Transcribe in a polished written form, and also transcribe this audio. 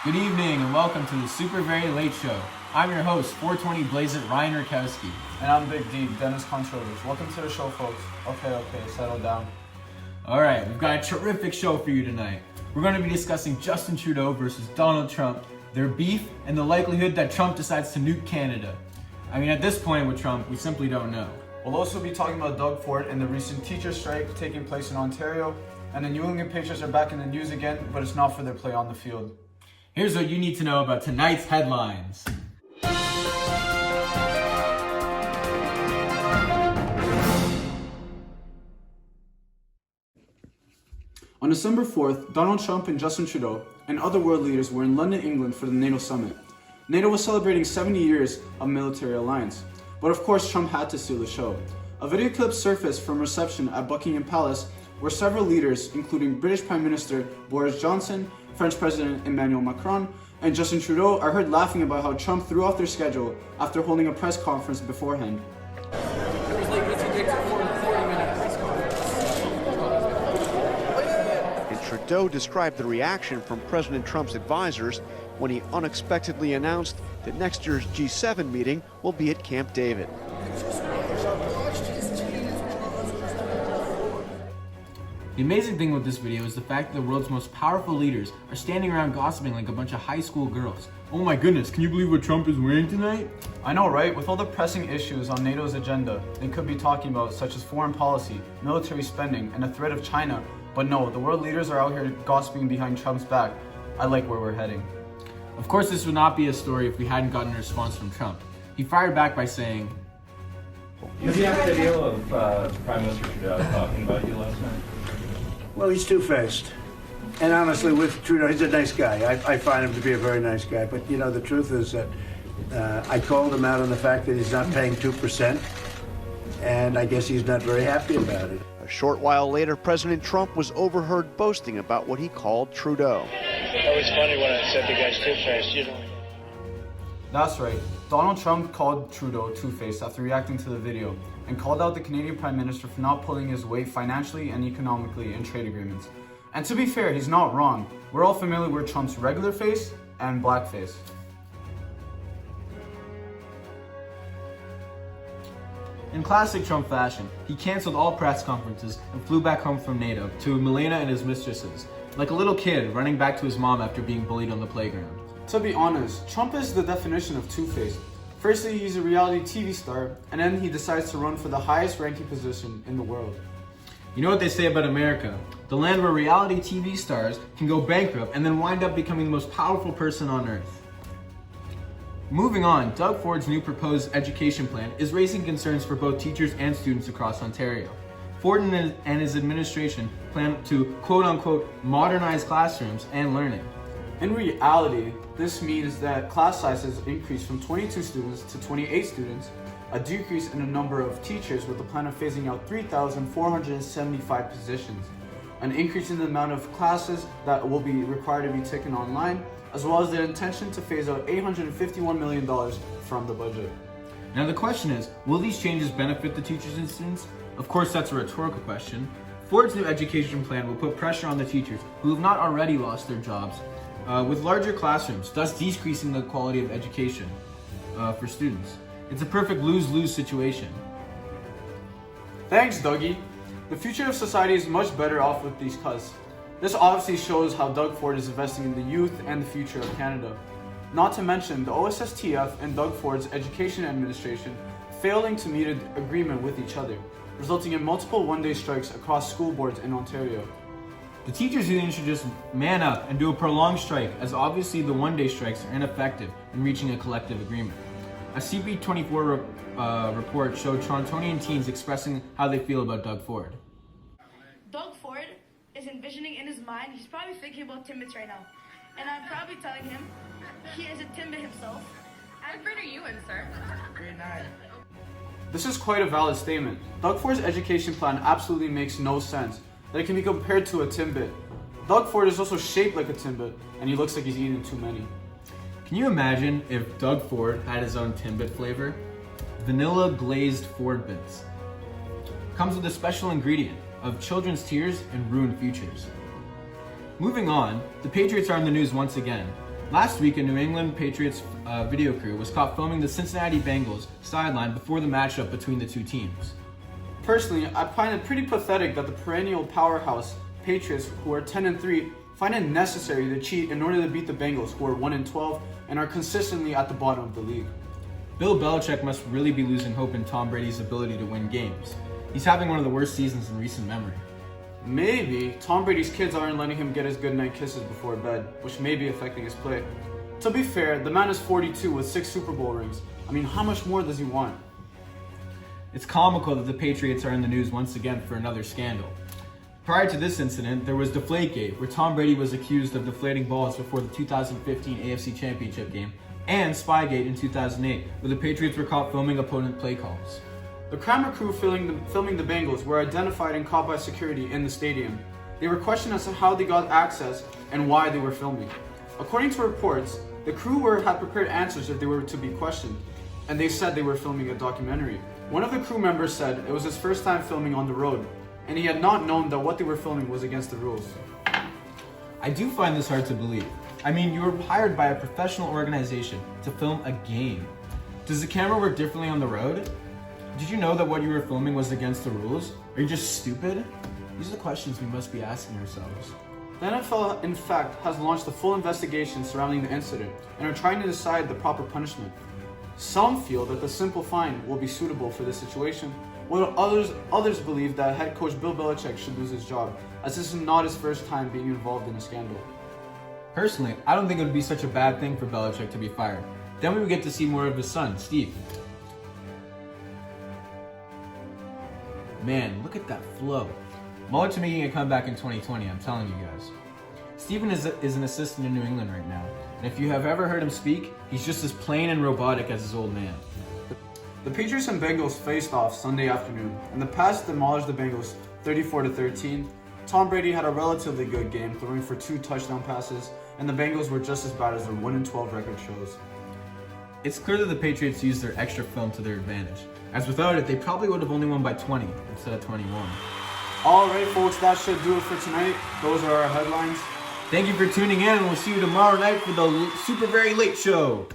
Good evening and welcome to the Super Very Late Show. I'm your host, 420 Blaze It, Ryan Rakowski. And I'm Big D, Denis. Welcome to the show, folks. Okay, settle down. Alright, we've got a terrific show for you tonight. We're going to be discussing Justin Trudeau versus Donald Trump, their beef, and the likelihood that Trump decides to nuke Canada. I mean, at this point with Trump, we simply don't know. We'll also be talking about Doug Ford and the recent teacher strike taking place in Ontario. And the New England Patriots are back in the news again, but it's not for their play on the field. Here's what you need to know about tonight's headlines. On December 4th, Donald Trump and Justin Trudeau and other world leaders were in London, England for the NATO summit. NATO was celebrating 70 years of military alliance, but of course Trump had to steal the show. A video clip surfaced from reception at Buckingham Palace where several leaders, including British Prime Minister Boris Johnson, French President Emmanuel Macron, and Justin Trudeau are heard laughing about how Trump threw off their schedule after holding a press conference beforehand. And Trudeau described the reaction from President Trump's advisors when he unexpectedly announced that next year's G7 meeting will be at Camp David. The amazing thing with this video is the fact that the world's most powerful leaders are standing around gossiping like a bunch of high school girls. Oh my goodness, can you believe what Trump is wearing tonight? I know, right? With all the pressing issues on NATO's agenda they could be talking about, such as foreign policy, military spending, and the threat of China. But no, the world leaders are out here gossiping behind Trump's back. I like where we're heading. Of course, this would not be a story if we hadn't gotten a response from Trump. He fired back by saying, Did you have a video of Prime Minister Trudeau talking about you last night? Well, he's two-faced. And honestly, with Trudeau, he's a nice guy. I find him to be a very nice guy. But, you know, the truth is that I called him out on the fact that he's not paying 2%. And I guess he's not very happy about it. A short while later, President Trump was overheard boasting about what he called Trudeau. That was funny when I said the guy's two-faced, you know. That's right. Donald Trump called Trudeau two-faced after reacting to the video and called out the Canadian Prime Minister for not pulling his weight financially and economically in trade agreements. And to be fair, he's not wrong. We're all familiar with Trump's regular face and blackface. in classic Trump fashion, he canceled all press conferences and flew back home from NATO to Milena and his mistresses, like a little kid running back to his mom after being bullied on the playground. To be honest, Trump is the definition of two-faced. Firstly, he's a reality TV star, and then he decides to run for the highest ranking position in the world. You know what they say about America? The land where reality TV stars can go bankrupt and then wind up becoming the most powerful person on earth. Moving on, Doug Ford's new proposed education plan is raising concerns for both teachers and students across Ontario. Ford and his administration plan to quote-unquote modernize classrooms and learning. In reality, this means that class sizes increase from 22 students to 28 students, a decrease in the number of teachers with the plan of phasing out 3,475 positions, an increase in the amount of classes that will be required to be taken online, as well as the intention to phase out $851 million from the budget. Now the question is, will these changes benefit the teachers and students? Of course, that's a rhetorical question. Ford's new education plan will put pressure on the teachers who have not already lost their jobs with larger classrooms, thus decreasing the quality of education for students. It's a perfect lose-lose situation. Thanks, Dougie. The future of society is much better off with these cuts. This obviously shows how Doug Ford is investing in the youth and the future of Canada. Not to mention the OSSTF and Doug Ford's education administration failing to meet an agreement with each other, resulting in multiple one-day strikes across school boards in Ontario. The teachers union should just man up and do a prolonged strike, as obviously the one-day strikes are ineffective in reaching a collective agreement. A CP24 report showed Torontonian teens expressing how they feel about Doug Ford. Doug Ford is envisioning in his mind, he's probably thinking about Timbits right now. And I'm probably telling him he is a Timbit himself. What grade are you in, sir? Grade 9. This is quite a valid statement. Doug Ford's education plan absolutely makes no sense, that it can be compared to a Timbit. Doug Ford is also shaped like a Timbit, and he looks like he's eating too many. Can you imagine if Doug Ford had his own Timbit flavor? Vanilla glazed Ford bits. Comes with a special ingredient of children's tears and ruined futures. Moving on, the Patriots are in the news once again. Last week, a New England Patriots video crew was caught filming the Cincinnati Bengals sideline before the matchup between the two teams. Personally, I find it pretty pathetic that the perennial powerhouse Patriots, who are 10-3, find it necessary to cheat in order to beat the Bengals, who are 1-12 and are consistently at the bottom of the league. Bill Belichick must really be losing hope in Tom Brady's ability to win games. He's having one of the worst seasons in recent memory. Maybe Tom Brady's kids aren't letting him get his goodnight kisses before bed, which may be affecting his play. To be fair, the man is 42 with 6 Super Bowl rings. I mean, how much more does he want? It's comical that the Patriots are in the news once again for another scandal. Prior to this incident, there was Deflategate, where Tom Brady was accused of deflating balls before the 2015 AFC Championship game, and Spygate in 2008, where the Patriots were caught filming opponent play calls. The camera crew filming the Bengals were identified and caught by security in the stadium. They were questioned as to how they got access and why they were filming. According to reports, the crew had prepared answers if they were to be questioned, and they said they were filming a documentary. One of the crew members said it was his first time filming on the road, and he had not known that what they were filming was against the rules. I do find this hard to believe. I mean, you were hired by a professional organization to film a game. Does the camera work differently on the road? Did you know that what you were filming was against the rules? Are you just stupid? These are the questions we must be asking ourselves. The NFL, in fact, has launched a full investigation surrounding the incident and are trying to decide the proper punishment. Some feel that the simple fine will be suitable for this situation, while others believe that head coach Bill Belichick should lose his job, as this is not his first time being involved in a scandal. Personally, I don't think it would be such a bad thing for Belichick to be fired. Then we would get to see more of his son, Steve. Man, look at that flow. Mullet's making a comeback in 2020, I'm telling you guys. Steven is an assistant in New England right now, and if you have ever heard him speak, he's just as plain and robotic as his old man. The Patriots and Bengals faced off Sunday afternoon, and the Pats demolished the Bengals 34-13. Tom Brady had a relatively good game, throwing for 2 touchdown passes, and the Bengals were just as bad as their 1-12 record shows. It's clear that the Patriots used their extra film to their advantage, as without it, they probably would have only won by 20 instead of 21. Alright folks, that should do it for tonight. Those are our headlines. Thank you for tuning in, and we'll see you tomorrow night for the Super Very Late Show.